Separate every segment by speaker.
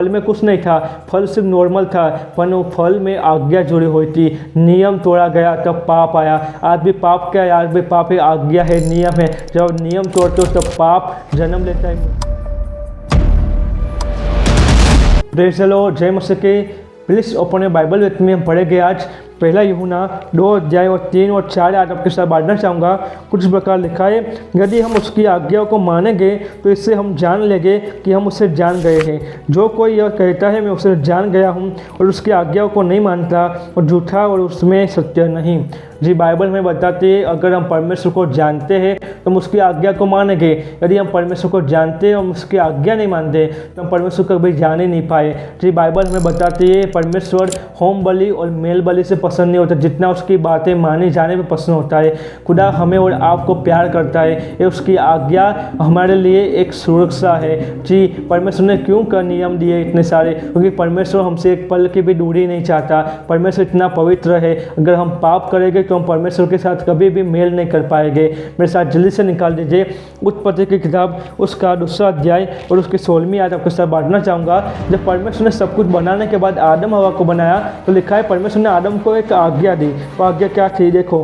Speaker 1: फल में कुछ नहीं था, फल सिर्फ नॉर्मल था, पर वो फल में आज्ञा जुड़ी हुई थी। नियम तोड़ा गया तब पाप आया। आज भी पाप क्या है? आज भी पाप है, आज्ञा है, नियम है। जब नियम तोड़ते हो तब पाप जन्म लेता है। प्रेज़ द लॉर्ड, जय मसीह की। Please open your Bible with me. हम पढ़ेंगे आज पहला यूहन्ना 2 अध्याय और 3 और 4 आज आपके साथ बांटना चाहूँगा। कुछ प्रकार लिखा है, यदि हम उसकी आज्ञाओं को मानेंगे तो इससे हम जान लेंगे कि हम उसे जान गए हैं। जो कोई यह कहता है मैं उसे जान गया हूँ और उसकी आज्ञाओं को नहीं मानता और झूठा और उसमें सत्य नहीं। जी, बाइबल में बताती है अगर हम परमेश्वर को जानते हैं तो हम उसकी आज्ञा को मानेंगे। यदि हम परमेश्वर को जानते हैं और उसकी आज्ञा नहीं मानते तो हम परमेश्वर को कभी जान ही नहीं पाए। जी, बाइबल में बताती है परमेश्वर होम बलि और मेल बलि से पसंद नहीं होता, जितना उसकी बातें माने जाने में पसंद होता है। खुदा हमें और आपको प्यार करता है, ये उसकी आज्ञा हमारे लिए एक सुरक्षा है। जी, परमेश्वर ने क्यों कर नियम दिए इतने सारे? क्योंकि परमेश्वर हमसे एक पल की भी दूरी नहीं चाहता। परमेश्वर इतना पवित्र है, अगर हम पाप करेंगे तो हम परमेश्वर के साथ कभी भी मेल नहीं कर पाएंगे। मेरे साथ जल्दी से निकाल दीजिए उत्पत्ति की किताब उसका 2 अध्याय और उसकी 16वीं आयत आपके साथ बांटना चाहूँगा। जब परमेश्वर ने सब कुछ बनाने के बाद आदम हवा को बनाया तो लिखा है परमेश्वर ने आदम को एक आज्ञा दी। वो आज्ञा क्या थी? देखो,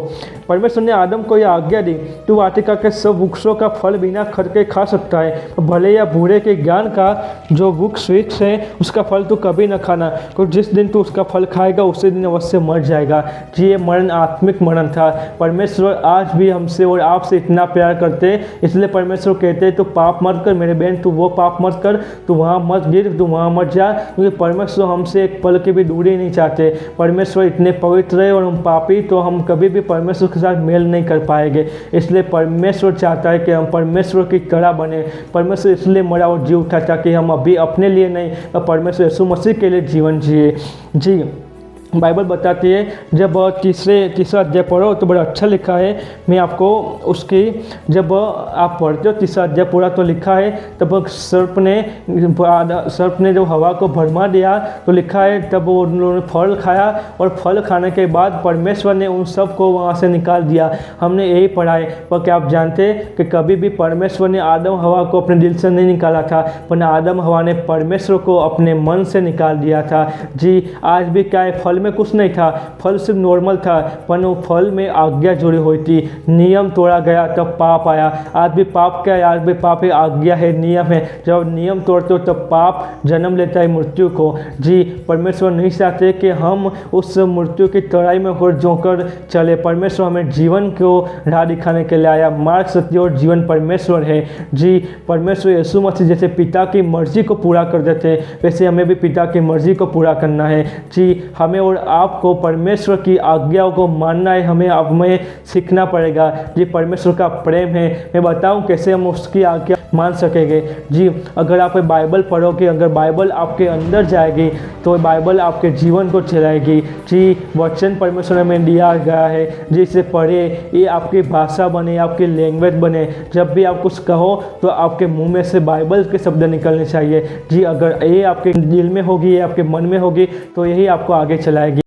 Speaker 1: परमेश्वर ने आदम को यह आज्ञा दी, तू वाटिका के सब वृक्षों का फल बिना खटके खा सकता है, भले या बूढ़े के ज्ञान का जो वृक्ष है उसका फल तू कभी न खाना, क्योंकि जिस दिन तू उसका फल खाएगा उसी दिन अवश्य मर जाएगा। जी, ये मरण आत्मिक मरण था। परमेश्वर आज भी हमसे और आपसे इतना प्यार करते, इसलिए परमेश्वर कहते तू पाप मत कर मेरे बहन, तू वो पाप मत कर, तू वहाँ मत गिर, तू वहाँ मत जा, क्योंकि परमेश्वर हमसे एक पल की भी दूरी नहीं चाहते। परमेश्वर इतने पवित्र है और हम पापी, तो हम कभी भी परमेश्वर के साथ मेल नहीं कर पाएंगे। इसलिए परमेश्वर चाहता है कि हम परमेश्वर की तरह बने। परमेश्वर इसलिए मरा और जी उठा ताकि हम अभी अपने लिए नहीं, परमेश्वर यीशु मसीह के लिए जीवन जिए। जी, बाइबल बताती है, जब तीसरा अध्याय पढ़ो तो बड़ा अच्छा लिखा है। मैं आपको उसकी, जब आप पढ़ते हो तीसरा अध्याय पूरा तो लिखा है, तब सर्प ने जब हवा को भरमा दिया तो लिखा है तब उन्होंने फल खाया और फल खाने के बाद परमेश्वर ने उन सब को वहाँ से निकाल दिया। हमने यही पढ़ा है। पर क्या आप जानते कि कभी भी परमेश्वर ने आदम हवा को अपने दिल से नहीं निकाला था, पर आदम हवा ने परमेश्वर को अपने मन से निकाल दिया था। जी, आज भी क्या है, फल में कुछ नहीं था, फल सिर्फ नॉर्मल था, पर वो फल में आज्ञा जुड़ी हुई थी। नियम तोड़ा गया तब पाप आया। आज भी पाप क्या है? आज भी पाप है, आज्ञा है, नियम है। जब नियम तोड़ते हो तब पाप जन्म लेता है मृत्यु को। जी, परमेश्वर नहीं चाहते कि हम उस मृत्यु की तराई में होकर चले। परमेश्वर हमें जीवन को राह दिखाने के लिए आया। मार्ग, सत्य और जीवन परमेश्वर है। जी, परमेश्वर यीशु मसीह जैसे पिता की मर्जी को पूरा कर देते वैसे हमें भी पिता की मर्जी को पूरा करना है। जी, हमें और आपको परमेश्वर की आज्ञाओं को मानना है, हमें सीखना पड़ेगा। जी, परमेश्वर का प्रेम है। मैं बताऊं कैसे हम उसकी आज्ञा मान सकेंगे। जी, अगर आप बाइबल पढ़ोगे, अगर बाइबल आपके अंदर जाएगी तो बाइबल आपके जीवन को चलाएगी। जी, वचन परमेश्वर में दिया गया है, जिसे पढ़े ये आपकी भाषा बने, आपकी लैंग्वेज बने। जब भी आप कुछ कहो तो आपके मुंह में से बाइबल के शब्द निकलने चाहिए। जी, अगर ये आपके दिल में होगी, ये आपके मन में होगी तो यही आपको आगे चलाएगी।